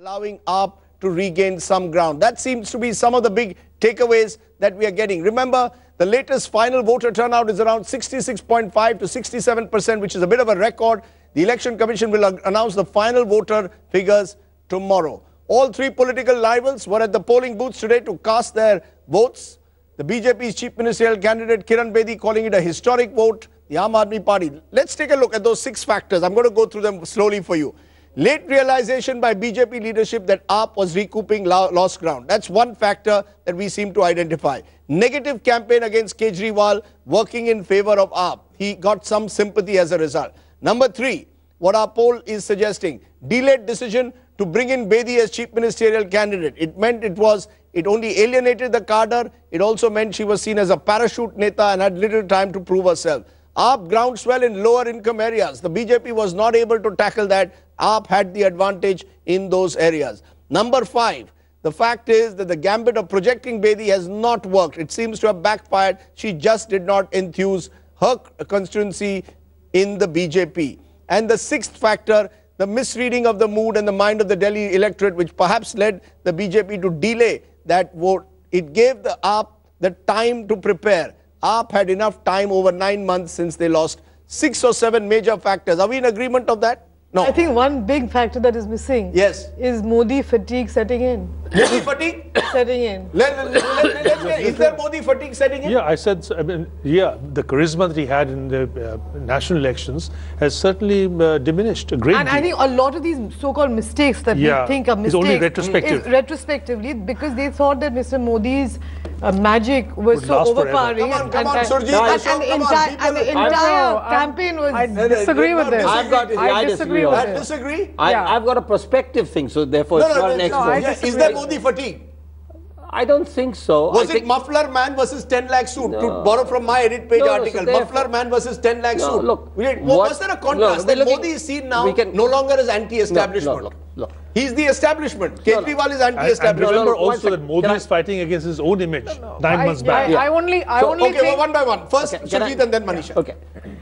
allowing AAP to regain some ground. That seems to be some of the big takeaways that we are getting. Remember, the latest final voter turnout is around 66.5 to 67%, which is a bit of a record. The Election Commission will announce the final voter figures tomorrow. All three political rivals were at the polling booths today to cast their votes. The BJP's chief ministerial candidate Kiran Bedi calling it a historic vote. The Aam Aadmi Party. Let's take a look at those 6 factors. I'm going to go through them slowly for you. Late realization by BJP leadership that AAP was recouping lost ground. That's one factor that we seem to identify. Negative campaign against Kejriwal working in favor of AAP. He got some sympathy as a result. Number 3, what our poll is suggesting, delayed decision to bring in Bedi as chief ministerial candidate. It meant it only alienated the cadre. It also meant she was seen as a parachute neta and had little time to prove herself. AAP groundswell in lower income areas. The BJP was not able to tackle that. AAP had the advantage in those areas. Number 5, the fact is that the gambit of projecting Bedi has not worked. It seems to have backfired. She just did not enthuse her constituency in the BJP. And the 6th factor, the misreading of the mood and the mind of the Delhi electorate, which perhaps led the BJP to delay that vote. It gave the AAP the time to prepare. AAP had enough time over 9 months since they lost. 6 or 7 major factors. Are we in agreement of that? No. I think one big factor that is missing is Modi fatigue setting in. Modi fatigue? Setting in. Is there Modi fatigue setting in? Yeah, I said, yeah, the charisma that he had in the national elections has certainly diminished a great deal. I think a lot of these so-called mistakes that we think are mistakes only retrospective. Is retrospectively because they thought that Mr. Modi's magic was so overpowering. Come on, Surjit. And the entire campaign was... I disagree with this. I disagree with this. Disagree? I've got a perspective thing, so therefore it's not an extra. Is there Modi fatigue? I don't think so. Was it muffler man versus 10 lakh suit? To borrow from my edit page article, muffler man versus 10 lakh suit. Look, was there a contrast that Modi is seen now no longer as anti-establishment? Look. He's the establishment. Kejriwal is anti-establishment. Remember also that Modi is fighting against his own image 9 months back. I only think... Okay, one by one. First Surjit and then Manisha. Okay.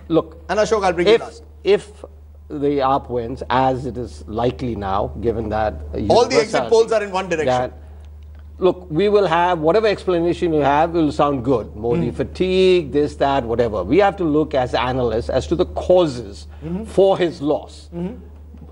Look. And Ashok, I'll bring you last. If the AAP wins, as it is likely now, given that... all the exit polls are in one direction. Look, we will have, whatever explanation you have, will sound good. Modi fatigue, this, that, whatever. We have to look as analysts as to the causes for his loss.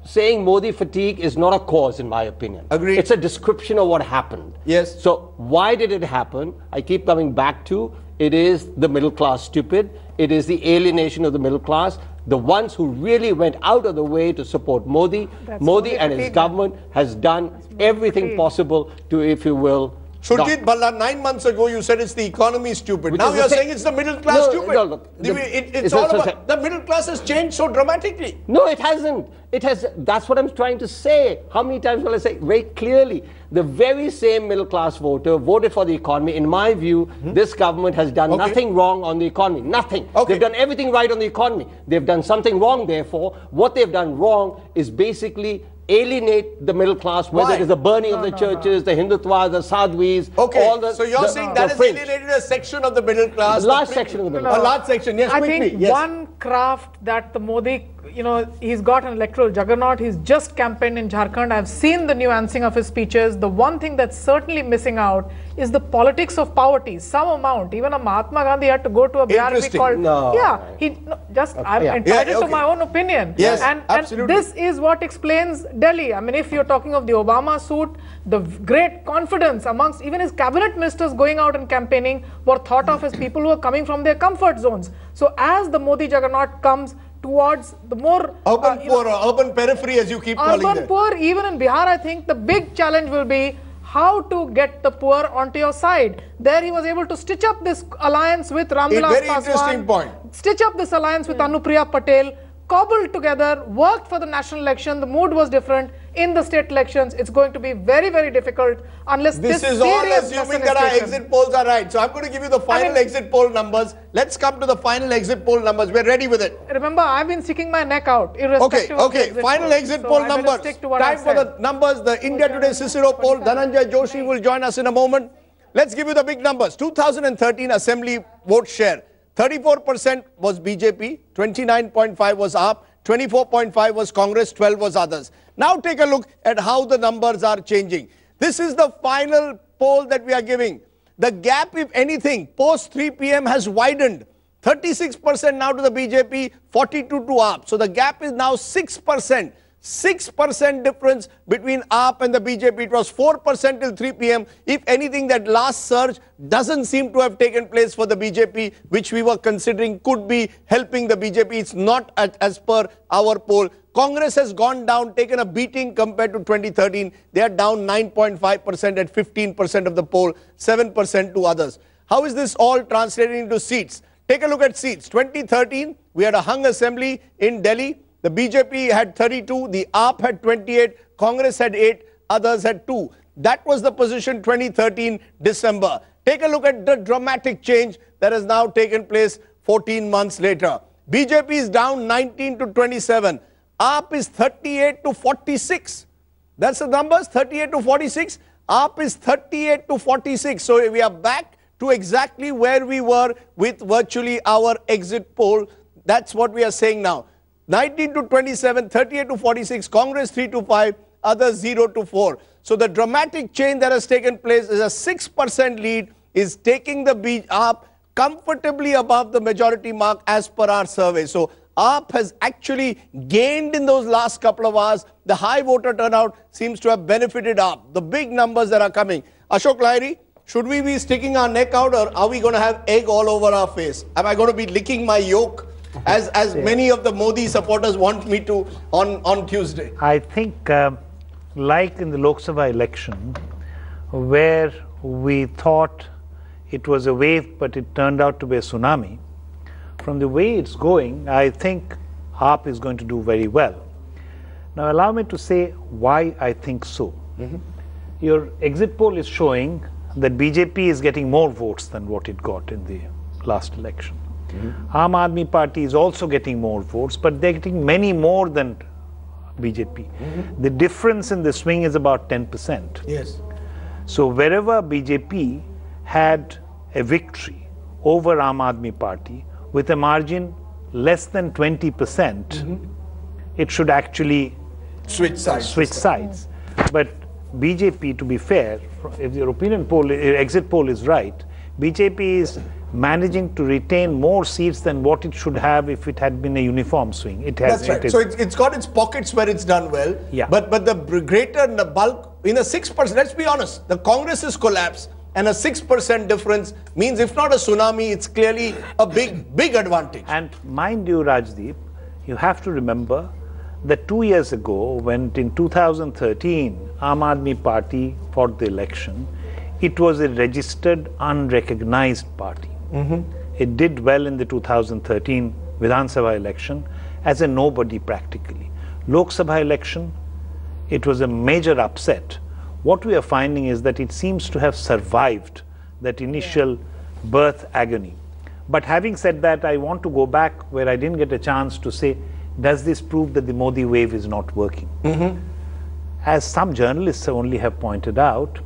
Saying Modi fatigue is not a cause, in my opinion. Agreed. It's a description of what happened. Yes. So, why did it happen? I keep coming back to, it is the middle class stupid. It is the alienation of the middle class. The ones who really went out of the way to support Modi. Modi and his government has done everything possible to, if you will... Surjit Bhalla, 9 months ago you said it's the economy stupid. Now you're saying it's the middle class stupid. No, look, it's all about... The middle class has changed so dramatically. No, it hasn't. It has. That's what I'm trying to say. How many times will I say? Very clearly. The very same middle class voter voted for the economy. In my view, this government has done nothing wrong on the economy. Nothing. They've done everything right on the economy. They've done something wrong, therefore. What they've done wrong is basically alienate the middle class, whether it is the burning of the churches, the Hindutva, the Sadhvis, all the... So you're saying that has alienated a section of the middle class? A large section of the middle class. A large section, yes, quickly. I think one craft that the Modi, he's got an electoral juggernaut. He's just campaigned in Jharkhand. I've seen the nuancing of his speeches. The one thing that's certainly missing out is the politics of poverty. Some amount. Even a Mahatma Gandhi had to go to a BRP called... I'm entitled to my own opinion. Yes, and this is what explains Delhi. I mean, if you're talking of the Obama suit, the great confidence amongst even his cabinet ministers going out and campaigning were thought of as people who are coming from their comfort zones. So as the Modi juggernaut comes towards the more urban poor or urban periphery, as you keep calling it. Urban poor, even in Bihar, I think the big challenge will be how to get the poor onto your side. There he was able to stitch up this alliance with Ramvilas Paswan. Interesting point. Stitch up this alliance with Anupriya Patel, cobbled together, worked for the national election. The mood was different. In the state elections, it's going to be very, very difficult unless this is all assuming that our exit polls are right. So I'm going to give you the final exit poll numbers. Let's come to the final exit poll numbers. We're ready with it. Remember, I've been sticking my neck out. Irrespective of the exit final exit poll numbers. Time for the numbers. The India Today Cicero poll. Dhananjay Joshi will join us in a moment. Let's give you the big numbers. 2013 Assembly vote share. 34% was BJP, 29.5 was AAP, 24.5 was Congress, 12 was others. Now take a look at how the numbers are changing. This is the final poll that we are giving. The gap, if anything, post 3 p.m. has widened. 36% now to the BJP, 42% to AAP. So the gap is now 6%. 6% difference between AAP and the BJP. It was 4% till 3 p.m. If anything, that last surge doesn't seem to have taken place for the BJP, which we were considering could be helping the BJP. It's not as per our poll. Congress has gone down, taken a beating compared to 2013. They are down 9.5% at 15% of the poll, 7% to others. How is this all translating into seats? Take a look at seats. 2013, we had a hung assembly in Delhi. The BJP had 32, the AAP had 28, Congress had 8, others had 2. That was the position 2013 December. Take a look at the dramatic change that has now taken place 14 months later. BJP is down 19 to 27. AAP is 38 to 46. That's the numbers, 38 to 46. AAP is 38 to 46. So we are back to exactly where we were with virtually our exit poll. That's what we are saying now. 19 to 27, 38 to 46, Congress 3 to 5, others 0 to 4. So the dramatic change that has taken place is a 6% lead is taking the AAP comfortably above the majority mark as per our survey. So AAP has actually gained in those last couple of hours. The high voter turnout seems to have benefited AAP. The big numbers that are coming. Ashok Lahiri, should we be sticking our neck out, or are we going to have egg all over our face? Am I going to be licking my yolk as many of the Modi supporters want me to on Tuesday? I think like in the Lok Sabha election, where we thought it was a wave but it turned out to be a tsunami, from the way it's going, I think AAP is going to do very well. Now allow me to say why I think so. Your exit poll is showing that BJP is getting more votes than what it got in the last election. Aam Aadmi Party is also getting more votes, but they're getting many more than BJP. The difference in the swing is about 10%. Yes. So wherever BJP had a victory over Aam Aadmi Party with a margin less than 20%, it should actually switch sides. But BJP, to be fair, if your opinion poll, exit poll is right, BJP is managing to retain more seats than what it should have if it had been a uniform swing. It has. That's right. So it's got its pockets where it's done well. Yeah. But the greater the bulk, in a 6%, let's be honest, the Congress has collapsed, and a 6% difference means, if not a tsunami, it's clearly a big advantage. And mind you, Rajdeep, you have to remember that 2 years ago, when in 2013, Aam Aadmi Party fought the election, it was a registered, unrecognized party. It did well in the 2013 Vidhan Sabha election as a nobody practically. Lok Sabha election, it was a major upset. What we are finding is that it seems to have survived that initial birth agony. But having said that, I want to go back where I didn't get a chance to say, does this prove that the Modi wave is not working? As some journalists only have pointed out,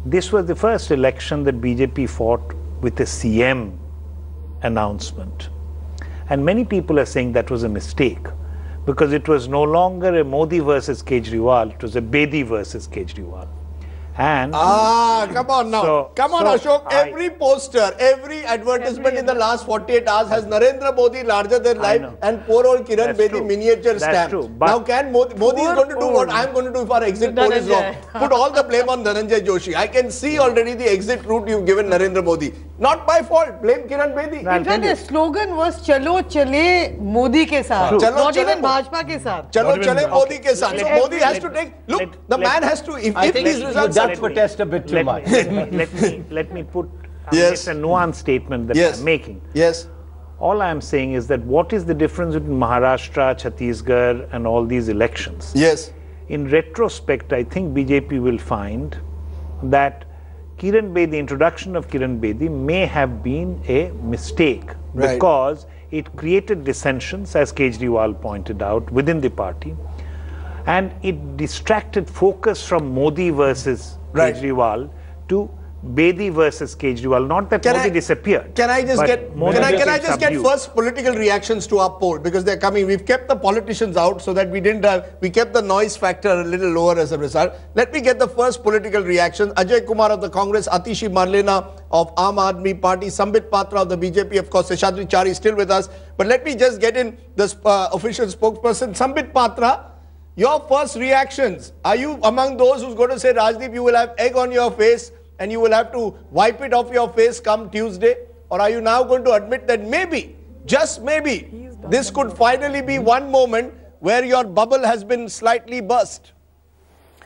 this was the first election that BJP fought with a CM announcement. And many people are saying that was a mistake, because it was no longer a Modi versus Kejriwal, it was a Bedi versus Kejriwal. And come on now. Come on, Ashok. Every poster, every advertisement in the last 48 hours has Narendra Modi larger than life and poor old Kiran Bedi miniature stamp. Now, can Modi is going to do what I'm going to do if our exit poll is wrong? Put all the blame on Dhananjay Joshi. I can see already the exit route you've given Narendra Modi. Not by fault. Blame Kiran Bedi. In fact, the slogan was "Chalo chale Modi ke saath," not even Bhajpa ke saath. Chalo chale Modi ke saath. So Modi has to take. Look, the man has to. If these results are protest a bit too much. Let me put it's a nuanced statement that I'm making. Yes. All I'm saying is that what is the difference between Maharashtra, Chhattisgarh and all these elections? Yes. In retrospect, I think BJP will find that Kiran Bedi, the introduction of Kiran Bedi may have been a mistake because it created dissensions, as Kejriwal pointed out, within the party, and it distracted focus from Modi versus Kejriwal to Bedi versus Kejriwal. Not that Modi disappeared. Can I just get first political reactions to our poll, because they're coming. We've kept the politicians out so that we kept the noise factor a little lower as a result. Let me get the first political reactions. Ajay Kumar of the Congress, Atishi Marlena of Aam Aadmi Party, Sambit Patra of the BJP, of course, Seshadri Chari is still with us. But let me just get in the official spokesperson, Sambit Patra. Your first reactions. Are you among those who's going to say, Rajdeep, you will have egg on your face and you will have to wipe it off your face come Tuesday? Or are you now going to admit that maybe, just maybe, this could finally be one moment where your bubble has been slightly burst?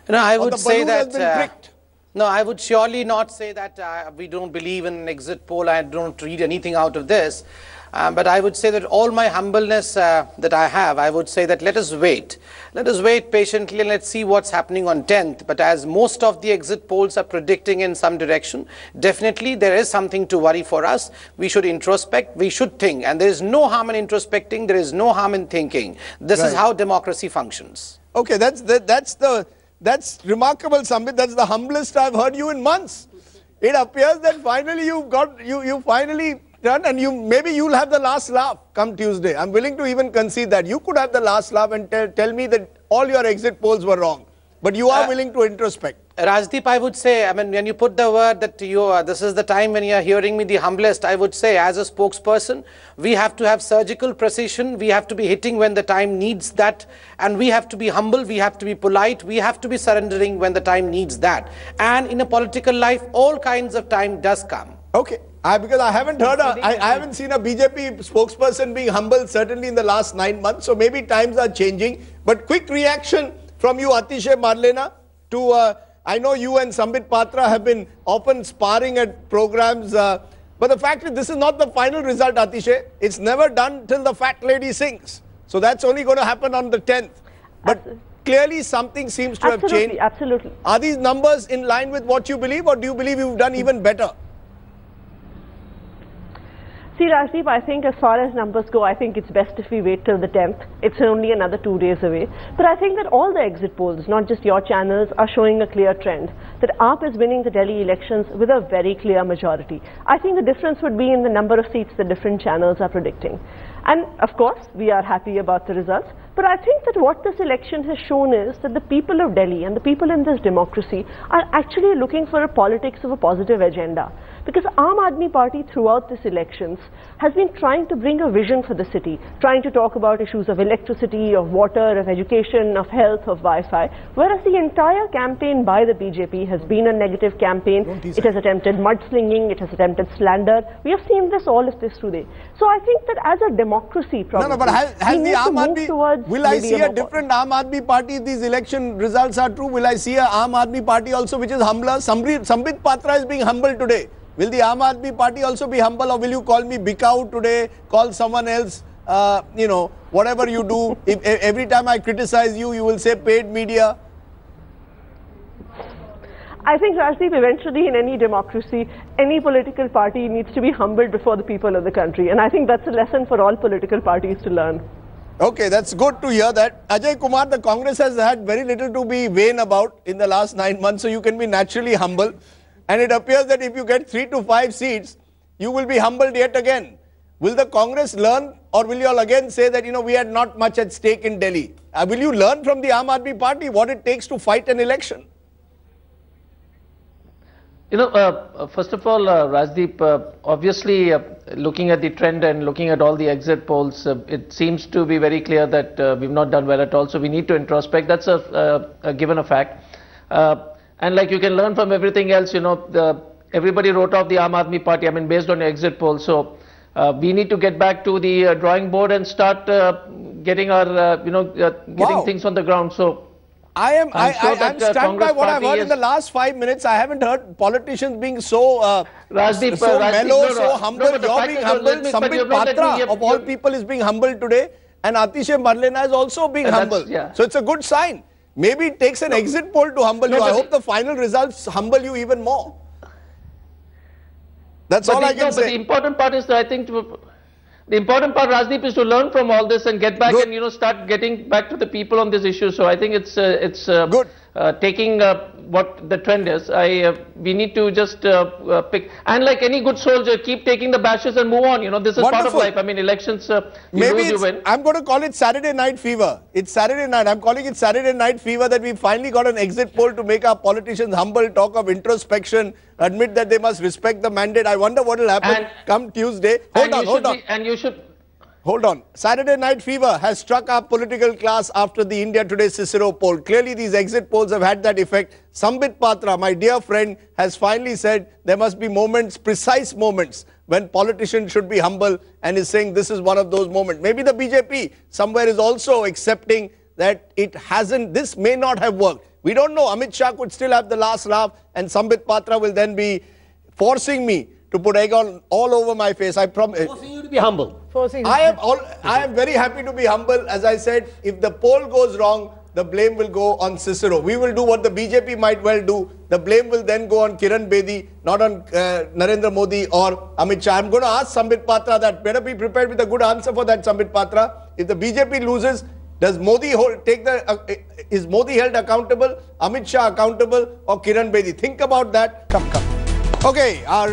No, I would say that... no, I would surely not say that we don't believe in an exit poll. I don't read anything out of this. But I would say that all my humbleness that I have, I would say that let us wait. Let us wait patiently and let's see what's happening on 10th. But as most of the exit polls are predicting in some direction, definitely there is something to worry for us. We should introspect, we should think. And there is no harm in introspecting, there is no harm in thinking. This is how democracy functions. Okay, that's remarkable, Sambit. That's the humblest I've heard you in months. It appears that finally you finally done, and maybe you'll have the last laugh come Tuesday. I'm willing to even concede that. You could have the last laugh and tell me that all your exit polls were wrong. But you are willing to introspect. Rajdeep, I would say, I mean, when you put the word that this is the time when you are hearing me the humblest, I would say as a spokesperson, we have to have surgical precision. We have to be hitting when the time needs that. And we have to be humble. We have to be polite. We have to be surrendering when the time needs that. And in a political life, all kinds of time does come. Okay. Because I haven't heard, I haven't seen a BJP spokesperson being humble, certainly in the last 9 months. So maybe times are changing. But quick reaction from you, Atishay Marlena, to, I know you and Sambit Patra have been often sparring at programs. But the fact is, this is not the final result, Atishay. It's never done till the fat lady sings. So that's only going to happen on the 10th. But clearly something seems to have changed. Absolutely. Are these numbers in line with what you believe, or do you believe you've done even better? See, Rajdeep, I think as far as numbers go, I think it's best if we wait till the 10th. It's only another 2 days away. But I think that all the exit polls, not just your channels, are showing a clear trend. That AAP is winning the Delhi elections with a very clear majority. I think the difference would be in the number of seats the different channels are predicting. And of course, we are happy about the results. But I think that what this election has shown is that the people of Delhi and the people in this democracy are actually looking for a politics of a positive agenda. Because Aam Aadmi Party throughout these elections has been trying to bring a vision for the city, trying to talk about issues of electricity, of water, of education, of health, of Wi-Fi, whereas the entire campaign by the BJP has been a negative campaign. It has attempted mudslinging, it has attempted slander. We have seen all of this today. So I think that as a democracy, probably, but has the Aam Aadmi, will I see a different Aam Aadmi Party if these election results are true? Will I see a Aam Aadmi Party also which is humbler? Sambit Patra is being humble today. Will the Aam Aadmi Party also be humble, or will you call me Bikau today, call someone else, you know, whatever you do? If every time I criticize you, you will say paid media? I think, Rajdeep, eventually in any democracy, any political party needs to be humbled before the people of the country. And I think that's a lesson for all political parties to learn. Okay, that's good to hear that. Ajay Kumar, the Congress has had very little to be vain about in the last 9 months, so you can be naturally humble. And it appears that if you get 3 to 5 seats, you will be humbled yet again. Will the Congress learn, or will you all again say that, you know, we had not much at stake in Delhi? Will you learn from the Aam Aadmi Party what it takes to fight an election? You know, first of all, Rajdeep, obviously looking at the trend and looking at all the exit polls, it seems to be very clear that we've not done well at all. So we need to introspect. That's a given a fact. And like you can learn from everything else, you know, everybody wrote off the Aam Aadmi Party, I mean, based on your exit poll. So we need to get back to the drawing board and start getting our, getting things on the ground. So I'm stunned by what I've heard in the last 5 minutes. I haven't heard politicians being so Rajdeep, so mellow, so humble. You're being humble. Sambit Patra, of all people, is being humble today. And Atishay Marlena is also being humble. So it's a good sign. Maybe it takes an exit poll to humble you. I hope the final results humble you even more. That's all I can say. But the important part is that I think the important part, Rajdeep, is to learn from all this and get back and, you know, start getting back to the people on this issue. So I think it's good. taking what the trend is. We need to just pick, and like any good soldier, keep taking the bashes and move on. You know, this is part of life. I mean, elections, you lose, you win. I'm going to call it Saturday night fever. It's Saturday night. I'm calling it Saturday night fever, that we finally got an exit poll to make our politicians humble, talk of introspection, admit that they must respect the mandate. I wonder what will happen come Tuesday. Hold on. Hold on. Saturday night fever has struck our political class after the India Today Cicero poll. Clearly, these exit polls have had that effect. Sambit Patra, my dear friend, has finally said there must be moments, precise moments, when politicians should be humble, and is saying this is one of those moments. Maybe the BJP somewhere is also accepting that it hasn't, this may not have worked. We don't know. Amit Shah could still have the last laugh, and Sambit Patra will then be forcing me to put egg on all over my face. I promise. Forcing you to be humble. I am very happy to be humble. As I said, if the poll goes wrong, the blame will go on Cicero. We will do what the BJP might well do. The blame will then go on Kiran Bedi, not on Narendra Modi or Amit Shah. I'm going to ask Sambit Patra that. Better be prepared with a good answer for that, Sambit Patra. If the BJP loses, does Modi is Modi held accountable, Amit Shah accountable, or Kiran Bedi? Think about that. Come. Okay, our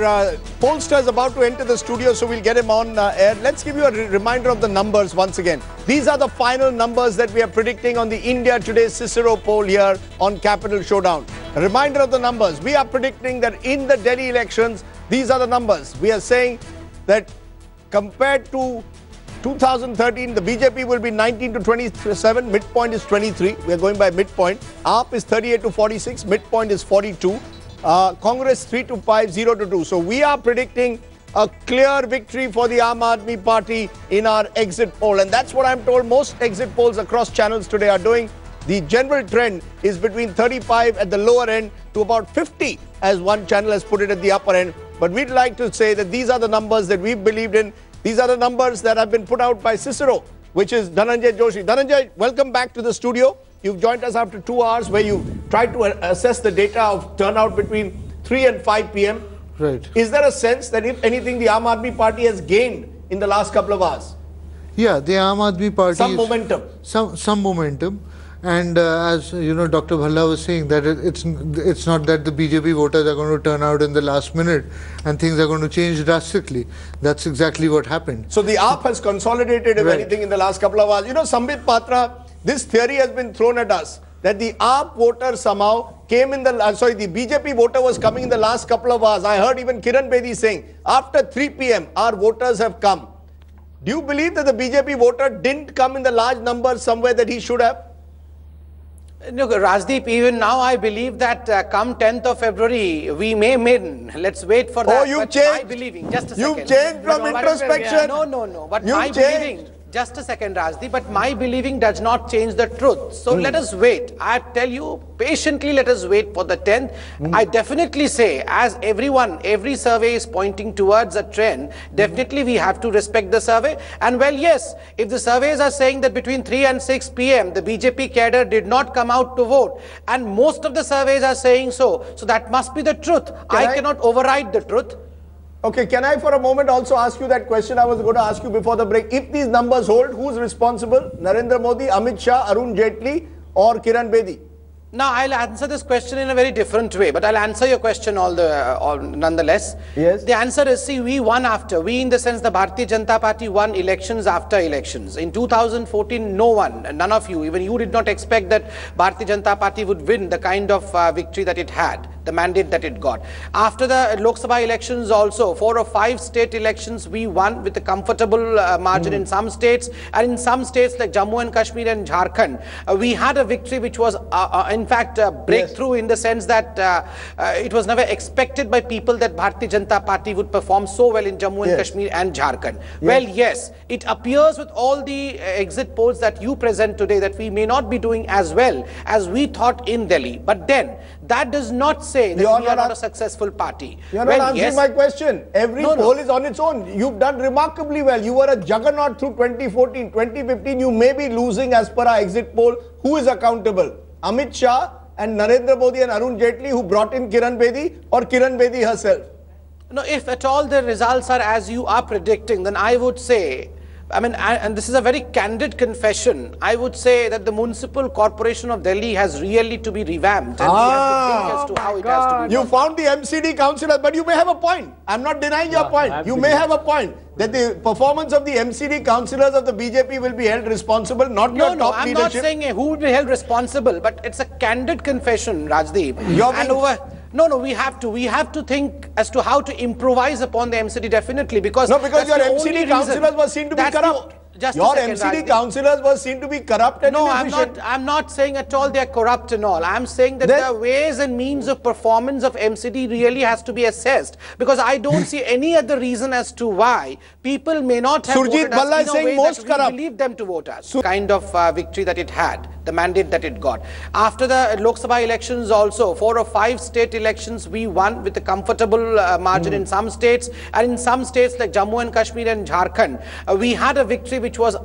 pollster is about to enter the studio, so we'll get him on air. Let's give you a reminder of the numbers once again. These are the final numbers that we are predicting on the India Today Cicero poll here on Capital Showdown. A reminder of the numbers. We are predicting that in the Delhi elections, these are the numbers. We are saying that compared to 2013, the BJP will be 19 to 27, midpoint is 23. We are going by midpoint. AAP is 38 to 46, midpoint is 42. Congress 3 to 5, 0 to 2. So we are predicting a clear victory for the Aam Aadmi Party in our exit poll. And that's what I'm told most exit polls across channels today are doing. The general trend is between 35 at the lower end to about 50, as one channel has put it at the upper end. But we'd like to say that these are the numbers that we've believed in. These are the numbers that have been put out by Cicero, which is Dhananjay Joshi. Dhananjay, welcome back to the studio. You've joined us after 2 hours where you tried to assess the data of turnout between 3 and 5 p.m. Right. Is there a sense that if anything the Aam Aadmi Party has gained in the last couple of hours? Yeah, the Aam Aadmi Party some momentum. Some momentum. And as you know, Dr. Bhalla was saying that it's not that the BJP voters are going to turn out in the last minute and things are going to change drastically. That's exactly what happened. So the AAP has consolidated, if anything, in the last couple of hours. You know, Sambit Patra, this theory has been thrown at us that the AAP voter somehow came in the, the BJP voter was coming in the last couple of hours. I heard even Kiran Bedi saying, after 3 p.m., our voters have come. Do you believe that the BJP voter didn't come in the large numbers somewhere that he should have? Look, Rajdeep, even now I believe that come 10th of February, we may win. Let's wait for that. Oh, you've changed? My believing, just a second. You've changed from introspection? No. But my believing, just a second, Rajdeep, but my believing does not change the truth. So let us wait. I tell you, patiently let us wait for the 10th. I definitely say, as every survey is pointing towards a trend, definitely we have to respect the survey. And well, yes, if the surveys are saying that between 3 and 6 p.m. the BJP cadre did not come out to vote, and most of the surveys are saying so that must be the truth. I cannot override the truth. Okay, can I for a moment also ask you that question I was going to ask you before the break? If these numbers hold, who's responsible? Narendra Modi, Amit Shah, Arun Jaitley, or Kiran Bedi? Now, I'll answer this question in a very different way, but I'll answer your question nonetheless. Yes. The answer is, see, we in the sense the Bharatiya Janata Party won elections after elections. In 2014, none of you, even you did not expect that Bharatiya Janata Party would win the kind of victory that it had, the mandate that it got. After the Lok Sabha elections also, 4 or 5 state elections, we won with a comfortable margin in some states, and in some states like Jammu and Kashmir and Jharkhand, we had a victory which was in fact a breakthrough in the sense that it was never expected by people that Bharatiya Janata Party would perform so well in Jammu and Kashmir and Jharkhand. Well, yes, it appears with all the exit polls that you present today that we may not be doing as well as we thought in Delhi. But then, that does not say that we are not a successful party. You're not answering my question. Every poll is on its own. You've done remarkably well. You were a juggernaut through 2014. 2015, you may be losing as per our exit poll. Who is accountable? Amit Shah and Narendra Modi and Arun Jaitley, who brought in Kiran Bedi, or Kiran Bedi herself? No, if at all the results are as you are predicting, then I would say I mean, and this is a very candid confession. I would say that the Municipal Corporation of Delhi has really to be revamped, and we have to think as to how it has to be. You found the MCD councillors, but you may have a point. I'm not denying your point. You may have a point that the performance of the MCD councillors of the BJP will be held responsible, not your top leadership. I'm not saying who will be held responsible, but it's a candid confession, Rajdeep. No, we have to think as to how to improvise upon the MCD, definitely, because your MCD councillors were seen to be corrupt. Your MCD councillors were seen to be corrupt and inefficient. I'm not saying at all they're corrupt and all. I'm saying that the ways and means of performance of MCD really has to be assessed, because I don't see any other reason as to why people may not have voted us in a way that we believe them to vote us. Kind of victory that it had, the mandate that it got. After the Lok Sabha elections also, 4 or 5 state elections we won with a comfortable margin in some states, and in some states like Jammu and Kashmir and Jharkhand, we had a victory which was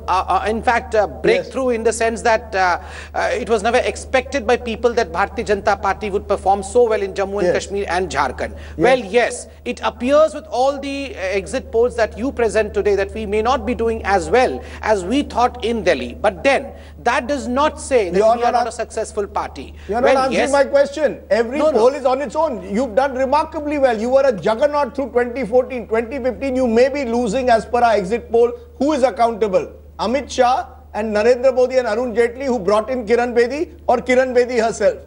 in fact a breakthrough in the sense that it was never expected by people that Bharatiya Janata Party would perform so well in Jammu and Kashmir and Jharkhand. Well, yes, it appears with all the exit polls that you present today that we may not be doing as well as we thought in Delhi. But then, that does not say that we are not a successful party. You are not answering my question. Every poll is on its own. You've done remarkably well. You were a juggernaut through 2014. 2015, you may be losing as per our exit poll. Who is accountable? Amit Shah and Narendra Modi and Arun Jaitley, who brought in Kiran Bedi, or Kiran Bedi herself?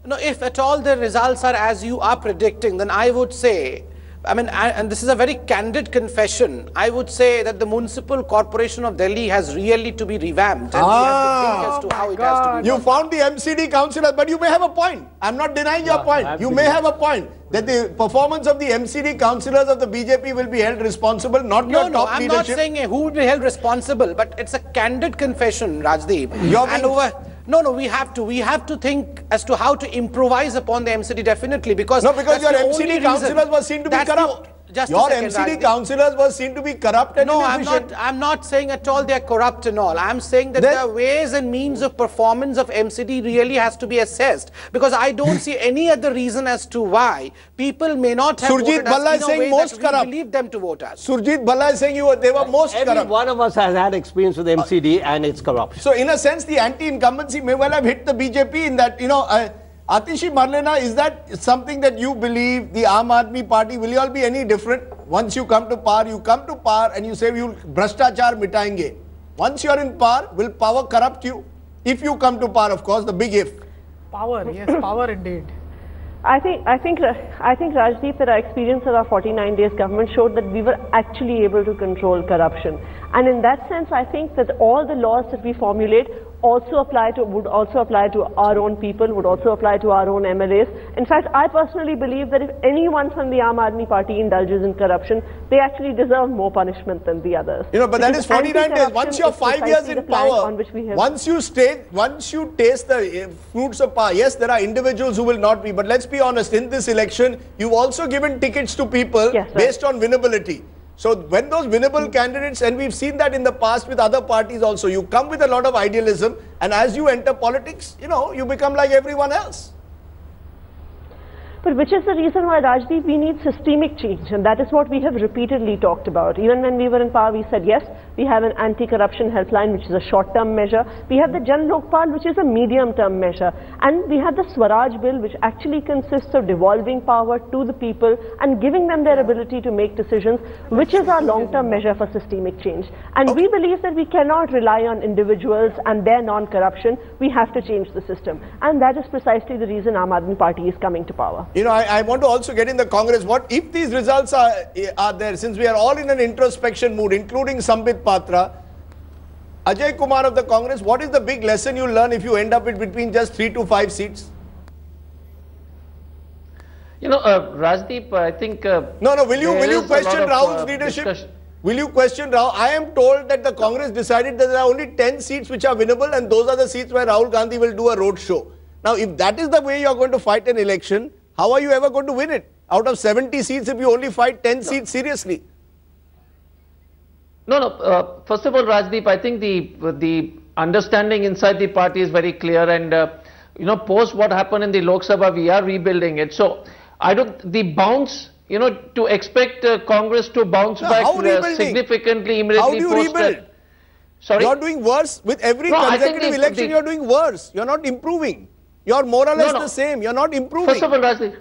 No, if at all the results are as you are predicting, then I would say, I mean, and this is a very candid confession, I would say that the Municipal Corporation of Delhi has really to be revamped, and we have to think as to how it has to be. You found the MCD councillors, but you may have a point. I'm not denying your point. You may have a point that the performance of the MCD councillors of the BJP will be held responsible, not your top leadership. I'm not saying who will be held responsible, but it's a candid confession, Rajdeep. We have to think as to how to improvise upon the MCD, definitely, because your MCD councillors were seen to be corrupt. Your MCD councillors were seen to be corrupt and inefficient. I'm not saying at all they're corrupt and all. I'm saying that the ways and means of performance of MCD really has to be assessed, because I don't see any other reason as to why people may not have voted us in a way that we believe them to vote us. Surjit Bhalla is saying they were most corrupt. Every one of us has had experience with MCD and its corruption. So in a sense, the anti-incumbency may well have hit the BJP in that, Atishi Marlena, is that something that you believe, the Aam Aadmi Party, will you all be any different? Once you come to power and you say, we will Bhrashtachar mitayenge. Once you are in power, will power corrupt you? If you come to power, of course, the big if. Power, yes, power indeed. I think Rajdeep, that our experience of our 49 days government showed that we were actually able to control corruption. And in that sense, I think that all the laws that we formulate would also apply to our own people, would also apply to our own MLAs. In fact, I personally believe that if anyone from the Aam Aadmi Party indulges in corruption, they actually deserve more punishment than the others. But that is 49 days. Once you're 5 years in power, once you taste the fruits of power, yes, there are individuals who will not be, but let's be honest, in this election, you've also given tickets to people based on winnability. So when those winnable candidates, and we've seen that in the past with other parties also, you come with a lot of idealism, and as you enter politics, you become like everyone else. But which is the reason why, Rajdeep, we need systemic change, and that is what we have repeatedly talked about. Even when we were in power, we said, yes, we have an anti-corruption helpline, which is a short-term measure. We have the Jan Lokpal, which is a medium-term measure. And we have the Swaraj Bill, which actually consists of devolving power to the people and giving them their ability to make decisions, which is our long-term measure for systemic change. And we believe that we cannot rely on individuals and their non-corruption. We have to change the system. And that is precisely the reason Aam Aadmi Party is coming to power. I want to also get in the Congress. What if these results are there, since we are all in an introspection mood, including Sambit Patra, Ajay Kumar of the Congress, what is the big lesson you learn if you end up with between just 3 to 5 seats? Rajdeep, I think... will you question Rahul's leadership? Will you question Rahul? I am told that the Congress decided that there are only 10 seats which are winnable, and those are the seats where Rahul Gandhi will do a road show. Now, if that is the way you are going to fight an election, how are you ever going to win it? Out of 70 seats, if you only fight 10 seats seriously? First of all, Rajdeep, I think the understanding inside the party is very clear, and post what happened in the Lok Sabha, we are rebuilding it. So, the bounce, to expect Congress to bounce back significantly immediately post. Sorry? You're doing worse. With every consecutive election, you're doing worse. You're not improving. You're more or less the same. You're not improving. First of all, Rajdeep.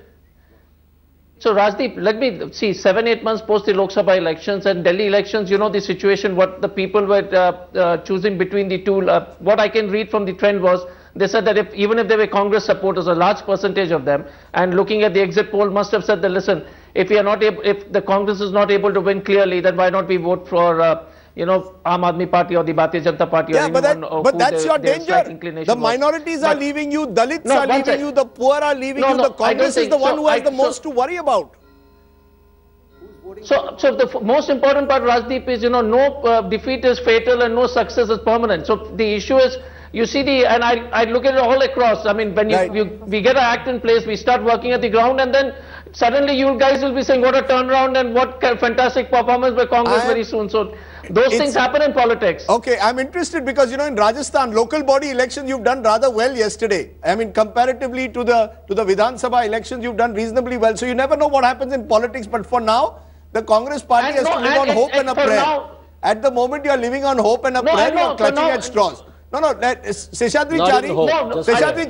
So Rajdeep, let me see, 7-8 months post the Lok Sabha elections and Delhi elections, you know the situation, what the people were choosing between the two. What I can read from the trend was, they said that even if they were Congress supporters, a large percentage of them, and looking at the exit poll must have said that, listen, if we are not able, if the Congress is not able to win clearly, then why not we vote for you know, Aam Aadmi Party or the Bharatiya Janata Party? Yeah, but that's your danger. The minorities are leaving you, Dalits are leaving you, the poor are leaving you, the Congress is the one who has the most to worry about. So the most important part, Rajdeep, is, you know, no defeat is fatal and no success is permanent. So the issue is, you see and I look at it all across. I mean, when we get an act in place, we start working at the ground, and then suddenly you guys will be saying what a turnaround and what fantastic performance by Congress very soon. So those things happen in politics. Okay, I'm interested because, you know, in Rajasthan, local body elections, you've done rather well yesterday. I mean, comparatively to the Vidhan Sabha elections, you've done reasonably well. So you never know what happens in politics. But for now, the Congress party has to live on hope and a prayer. At the moment, you are living on hope and a prayer. You are clutching at straws. No, Seshadri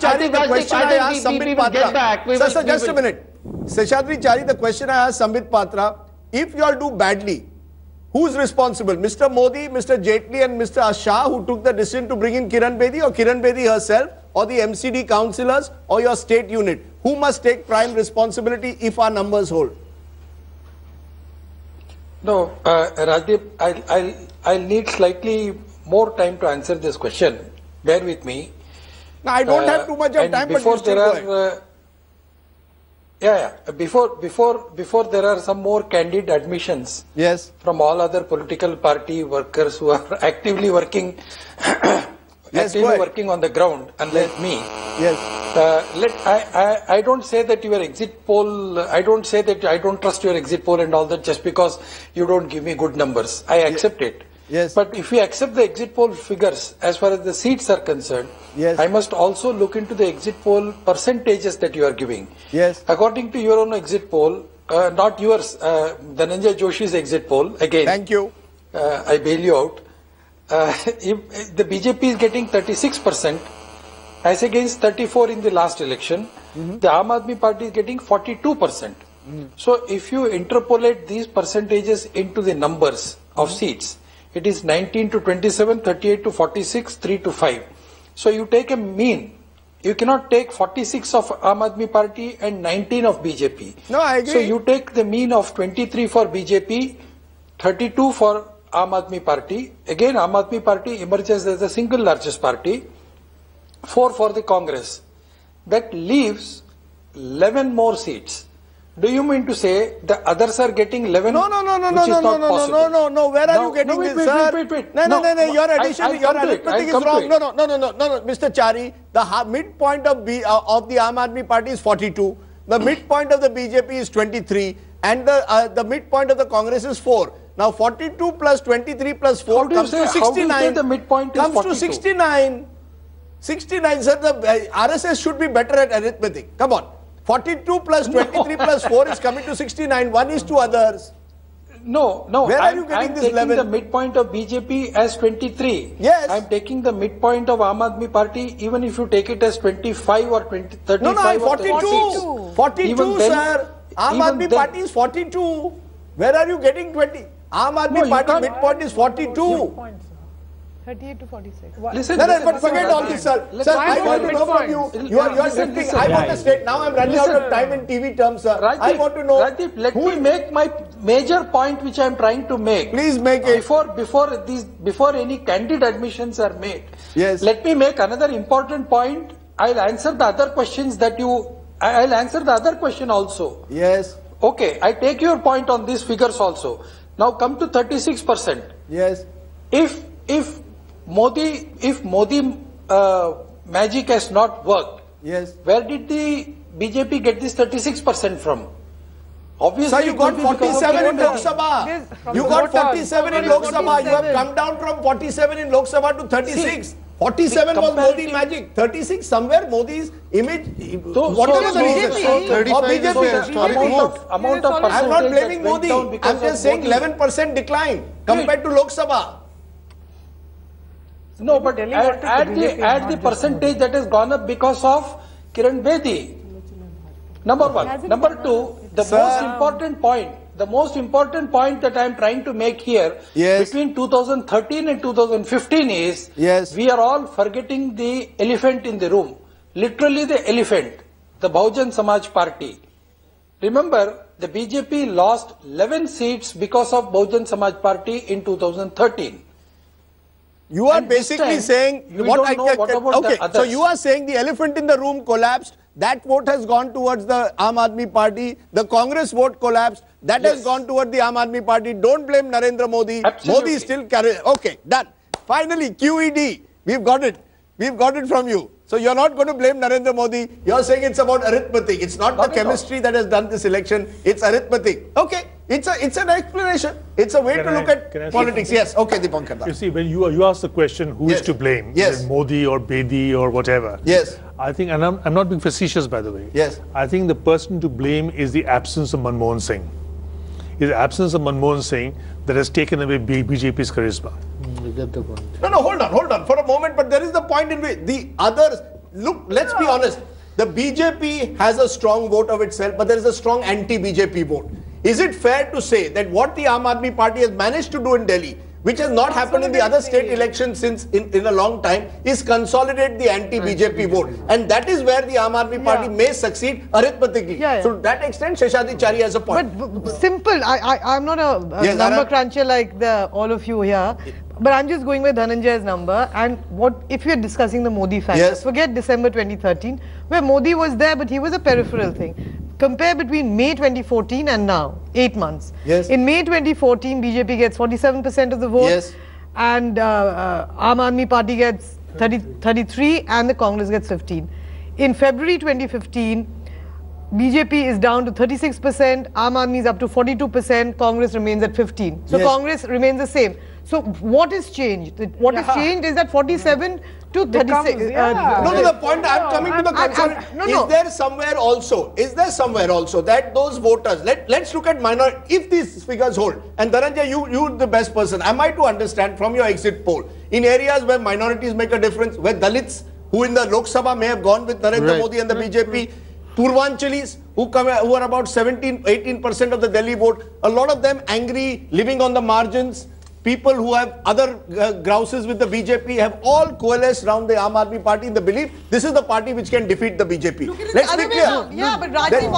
Chari, the question I asked Sambit Patra. Sir, just a minute. Seshadri Chari, the question I asked Sambit Patra, if you all do badly, who's responsible? Mr. Modi, Mr. Jaitley and Mr. Shah, who took the decision to bring in Kiran Bedi, or Kiran Bedi herself, or the MCD councillors, or your state unit? Who must take prime responsibility if our numbers hold? No, Rajdeep, I'll need slightly more time to answer this question. Bear with me. No, I don't have too much of time, but before before there are some more candid admissions from all other political party workers who are actively working working on the ground, unlike me. I don't say that your exit poll, I don't say that I don't trust your exit poll and all that just because you don't give me good numbers. I accept it. But if we accept the exit poll figures as far as the seats are concerned, I must also look into the exit poll percentages that you are giving. According to your own exit poll, not yours, Dhananjay Joshi's exit poll, again. Thank you. I bail you out. If the BJP is getting 36% as against 34 in the last election, the Aam Aadmi Party is getting 42%. So if you interpolate these percentages into the numbers of seats, it is 19 to 27, 38 to 46, 3 to 5. So you take a mean. You cannot take 46 of Aam Aadmi Party and 19 of BJP. No, I agree. So you take the mean of 23 for BJP, 32 for Aam Aadmi Party. Again, Aam Aadmi Party emerges as the single largest party. 4 for the Congress. That leaves 11 more seats. Do you mean to say the others are getting 11? No. Where are you getting this, sir? Wait. No. Your addition, your arithmetic is wrong. No, Mr. Chari, the midpoint of the Aam Aadmi Party is 42. The midpoint of the BJP is 23, and the midpoint of the Congress is 4. Now 42 plus 23 plus 4 comes to 69. How do you say the midpoint is 42? Comes to 69. 69, sir. The RSS should be better at arithmetic. Come on. 42 plus 23 plus 4 is coming to 69. One is to others. No. Where are you getting this level? I'm taking the midpoint of BJP as 23. Yes. I'm taking the midpoint of Aam Aadmi Party, even if you take it as 25 or 20, 35 or 42. 42, sir. Aam Aadmi Party is 42. Where are you getting 20? Aam Aadmi Party midpoint is 42. 38 to 46. Listen, but forget all this, sir. Sir, I want to know from you. You are drifting. I want to state. Now I'm running out of time in TV terms, sir. I want to know. Rajdeep, let me make my major point, which I'm trying to make. Please make it. Before any candid admissions are made. Yes. Let me make another important point. I'll answer the other questions that you. I'll answer the other question also. Yes. Okay. I take your point on these figures also. Now come to 36%. Yes. If Modi magic has not worked, where did the BJP get this 36% from? Obviously, sir, you got 47 in Lok Sabha. You got 47 in Lok Sabha. You have come down from 47 in Lok Sabha to 36. See, 47 was Modi magic. 36 somewhere Modi's image. Whatever the reason. 35 amount of I'm not blaming Modi. I'm just saying 11% decline compared to Lok Sabha. No, but add the percentage that has gone up because of Kiran Bedi. Number one. Number two, the most important point that I am trying to make here between 2013 and 2015 is we are all forgetting the elephant in the room. Literally the elephant, the Bahujan Samaj Party. Remember, the BJP lost 11 seats because of Bahujan Samaj Party in 2013. You are basically saying so you are saying the elephant in the room collapsed. That vote has gone towards the Aam Aadmi Party. The Congress vote collapsed. That has gone towards the Aam Aadmi Party. Don't blame Narendra Modi. Absolutely. Modi still carries. Okay, done. Finally, QED. We've got it. We've got it from you. So you're not going to blame Narendra Modi. You're saying it's about arithmetic. It's not the chemistry that has done this election. It's arithmetic. Okay. It's an explanation. It's a way to look at politics. Yes. Okay, Dipankar. You see, when you ask the question, who is to blame? Yes. Is it Modi or Bedi or whatever? Yes. I think, and I'm not being facetious, by the way. Yes. I think the person to blame is the absence of Manmohan Singh. It's the absence of Manmohan Singh that has taken away BJP's charisma. We get the point. No, hold on for a moment. But there is the point in which the others, look, let's be honest. The BJP has a strong vote of itself, but there is a strong anti-BJP vote. Is it fair to say that what the Aam Aadmi Party has managed to do in Delhi, which has not happened in the other state elections since in a long time, is consolidate the anti-BJP vote? And that is where the Aam Aadmi Party may succeed arithmetically. So to that extent, Sheshadi Chari has a point. But simple, I'm not a number cruncher like all of you here. But I'm just going with Dhananjay's number, and if we're discussing the Modi factor, forget December 2013, where Modi was there, but he was a peripheral thing. Compare between May 2014 and now, 8 months. In May 2014, BJP gets 47% of the vote, and Aam Aadmi Party gets 33, and the Congress gets 15. In February 2015, BJP is down to 36%, Aam Aadmi is up to 42%, Congress remains at 15. So Congress remains the same. So what has changed? What has changed is that 47 to 36. No, the point I'm coming to the concern. Is there somewhere also that those voters, let's look at minority, if these figures hold, and Dhananjay, you the best person, am I to understand from your exit poll, in areas where minorities make a difference, where Dalits, who in the Lok Sabha may have gone with Narendra Modi and the BJP, Purvanchalis, who are about 17-18% of the Delhi vote, a lot of them angry, living on the margins, people who have other grouses with the BJP have all coalesced around the Aam Aadmi Party in the belief this is the party which can defeat the BJP. Let's be clear. Yeah, but Rajiv,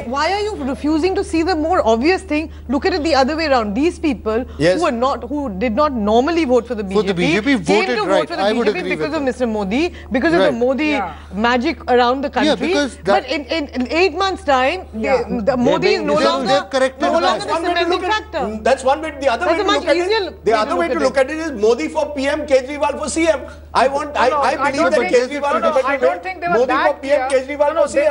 why are you refusing to see the more obvious thing? Look at it the other way around. These people who did not normally vote for the BJP, came to vote for the BJP because of Mr. Modi, because of the Modi magic around the country. But in 8 months' time, the Modi is no longer the cementing factor. That's one way. The other way to look at it. The other way to look at it is Modi for PM, Kejriwal for CM. I believe that Kejriwal I don't think they were that clear.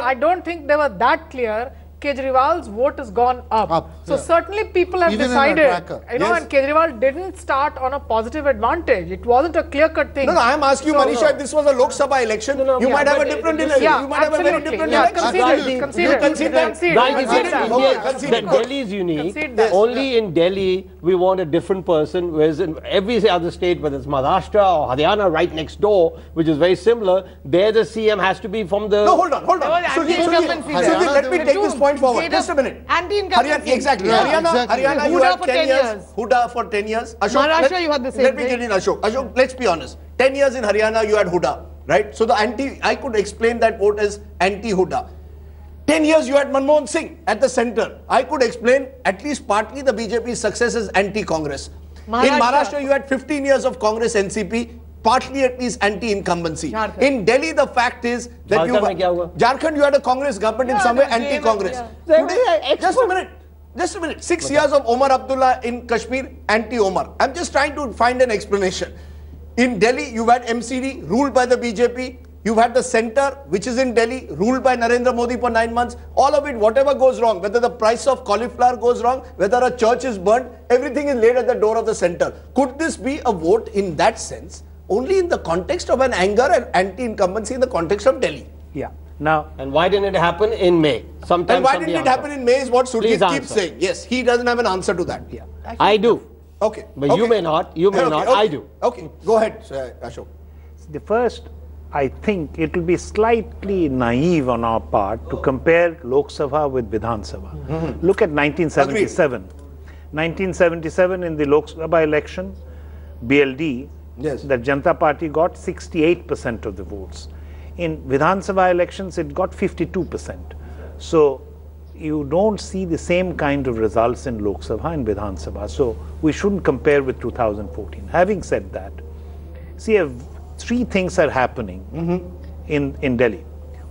I don't think they were that clear. Kejriwal's vote has gone up. So certainly people have decided, and Kejriwal didn't start on a positive advantage. It wasn't a clear-cut thing. No, I am asking you, Manisha, if this was a Lok Sabha election, you might have a different election. You might have a very different election. Delhi is unique. Only in Delhi we want a different person, whereas in every other state, whether it's Maharashtra or Haryana right next door, which is very similar, there the CM has to be from the... No, hold on. Suji, let me take this point forward. Just a minute. Anti-incumbency. Exactly. Haryana, you had 10 years. Huda for 10 years. Ashok, Maharashtra, you had the same. Let me get in Ashok. Ashok, let's be honest. 10 years in Haryana, you had Huda, right? So I could explain that vote as anti-Huda. 10 years you had Manmohan Singh at the center. I could explain at least partly the BJP's success as anti-Congress. In Maharashtra, you had 15 years of Congress NCP. Partly at least anti-incumbency. In Delhi, the fact is that Jharkhand, you had a Congress government in some way anti-Congress. Today, just a minute. 6 years of Omar Abdullah in Kashmir, anti-Omar. I'm just trying to find an explanation. In Delhi, you had MCD ruled by the BJP. You've had the center, which is in Delhi, ruled by Narendra Modi for 9 months. All of it, whatever goes wrong, whether the price of cauliflower goes wrong, whether a church is burnt, everything is laid at the door of the center. Could this be a vote in that sense? Only in the context of an anger and anti-incumbency in the context of Delhi. Yeah. Now, and why didn't it happen in May? And why didn't it happen in May is what Sujit keeps saying. Yes, he doesn't have an answer to that. I do. Okay. But okay. you may not, I do. Okay, go ahead, Ashok. The first, I think it will be slightly naive on our part to compare Lok Sabha with Vidhan Sabha. Look at 1977. Agreed. 1977 in the Lok Sabha election, BLD, the Janata Party got 68% of the votes. In Vidhan Sabha elections, it got 52%. So you don't see the same kind of results in Lok Sabha and Vidhan Sabha. So we shouldn't compare with 2014. Having said that, see, three things are happening in Delhi.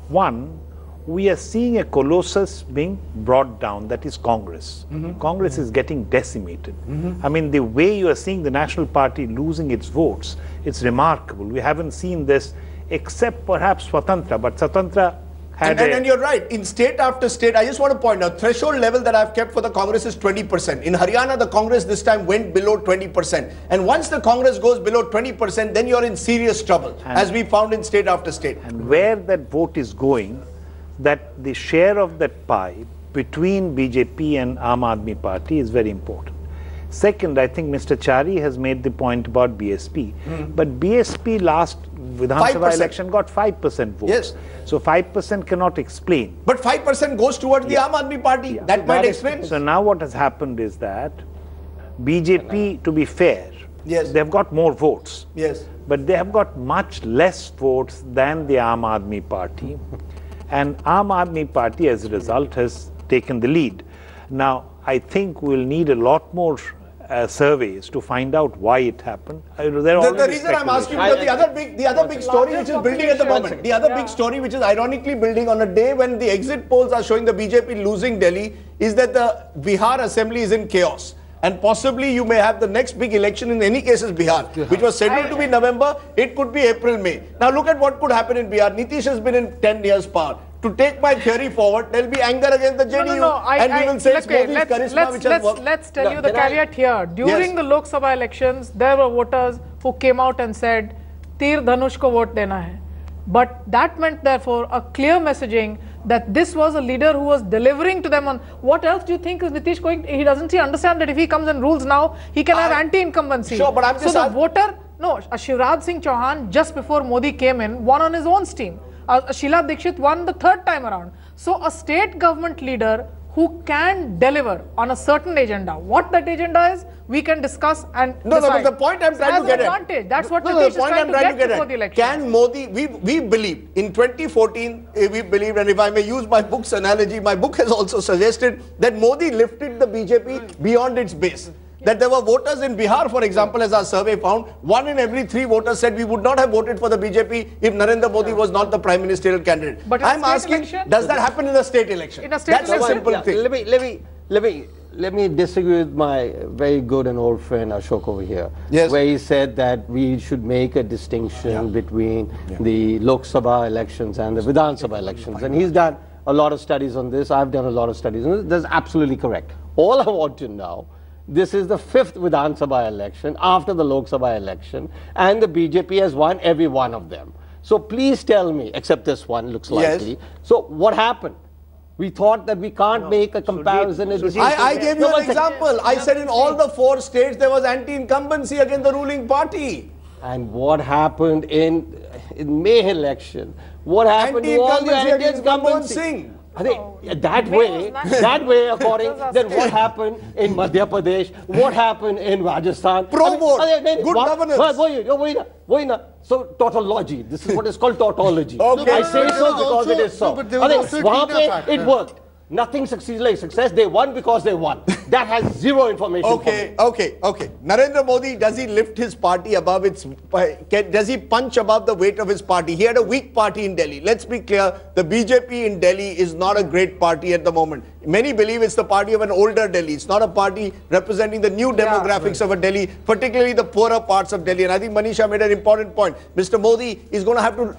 One, we are seeing a colossus being brought down, that is Congress. Congress is getting decimated. I mean, the way you are seeing the National Party losing its votes, it's remarkable. We haven't seen this except perhaps Swatantra, but Swatantra had and you're right, in state after state, I just want to point out, threshold level that I've kept for the Congress is 20%. In Haryana, the Congress this time went below 20%. And once the Congress goes below 20%, then you're in serious trouble, as we found in state after state. And where that vote is going, that the share of that pie between BJP and Aam Aadmi Party is very important. Second, I think Mr. Chari has made the point about BSP. But BSP last Vidhan Sabha election got 5% votes. Yes. So 5% cannot explain. But 5% goes towards the Aam Aadmi Party. That might explain. So now what has happened is that BJP, to be fair, they've got more votes. Yes. But they have got much less votes than the Aam Aadmi Party. And Aam Aadmi Party, as a result, has taken the lead. Now, I think we'll need a lot more surveys to find out why it happened. The reason I'm asking, because the other big story which is building at the moment, the other big story which is ironically building on a day when the exit polls are showing the BJP losing Delhi, is that the Bihar assembly is in chaos. And possibly you may have the next big election, in any case is Bihar, which was scheduled to be November. It could be April, May. Now look at what could happen in Bihar. Nitish has been in 10 years power. To take my theory forward, there will be anger against the JDU, and we will say it's Modi's charisma which has worked. Let's tell you the caveat here. During the Lok Sabha elections, there were voters who came out and said, Tir Dhanush ko vote dena hai. But that meant, therefore, a clear messaging that this was a leader who was delivering to them on what else do you think is Nitish going? He doesn't understand that if he comes and rules now, he can have anti-incumbency. Sure, but I'm just so the voter, no, Shivraj Singh Chauhan, just before Modi came in, won on his own steam. Sheila Dikshit won the third time around. So a state government leader who can deliver on a certain agenda. What that agenda is, we can discuss and decide. No, but the point I'm trying to get at. That's what Nitish is trying to get before the election. Can Modi, we believe, in 2014, we believed, and if I may use my book's analogy, my book has also suggested that Modi lifted the BJP beyond its base. That there were voters in Bihar, for example, as our survey found, 1 in every 3 voters said we would not have voted for the BJP if Narendra Modi was not the prime ministerial candidate. But I'm asking, does that happen in a state election? In a state That's election, a simple thing. Let me disagree with my very good and old friend Ashok over here, yes, where he said that we should make a distinction between the Lok Sabha elections and the Vidhan Sabha elections. And he's done a lot of studies on this. I've done a lot of studies on this. That's absolutely correct. All I want to know, this is the 5th Vidhan Sabha election after the Lok Sabha election, and the BJP has won every one of them. So please tell me, except this one looks likely. Yes. So what happened? We thought that we can't make a comparison. I gave you an example. I said in all the 4 states there was anti-incumbency against the ruling party. And what happened in May election? What happened to all the anti-incumbency? That way, according, then what happened in Madhya Pradesh? What happened in Rajasthan? Pro-vote, good governance. So, tautology. This is what is called tautology. Okay. I say so because it is so. It worked. Nothing succeeds like success. They won because they won. That has zero information. Okay. Narendra Modi, does he lift his party above its... Does he punch above the weight of his party? He had a weak party in Delhi. Let's be clear. The BJP in Delhi is not a great party at the moment. Many believe it's the party of an older Delhi. It's not a party representing the new demographics of a Delhi, particularly the poorer parts of Delhi. And I think Manisha made an important point. Mr. Modi is going to have to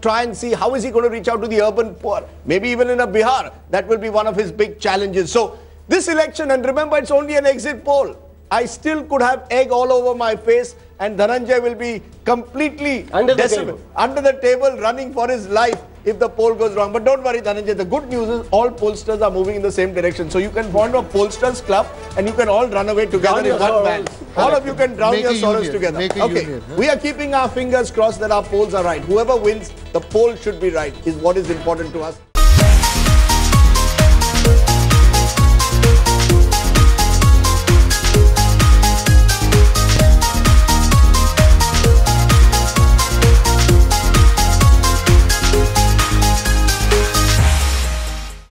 try and see how is he going to reach out to the urban poor. Maybe even in a Bihar, that will be one of his big challenges. So this election, and remember it's only an exit poll, I still could have egg all over my face and Dhananjay will be completely under the table running for his life if the poll goes wrong. But don't worry, Dhananjay, the good news is all pollsters are moving in the same direction. So you can form a pollsters club and you can all run away together in one van. All of you can drown your sorrows together. Okay, we are keeping our fingers crossed that our polls are right. Whoever wins, the poll should be right, is what is important to us.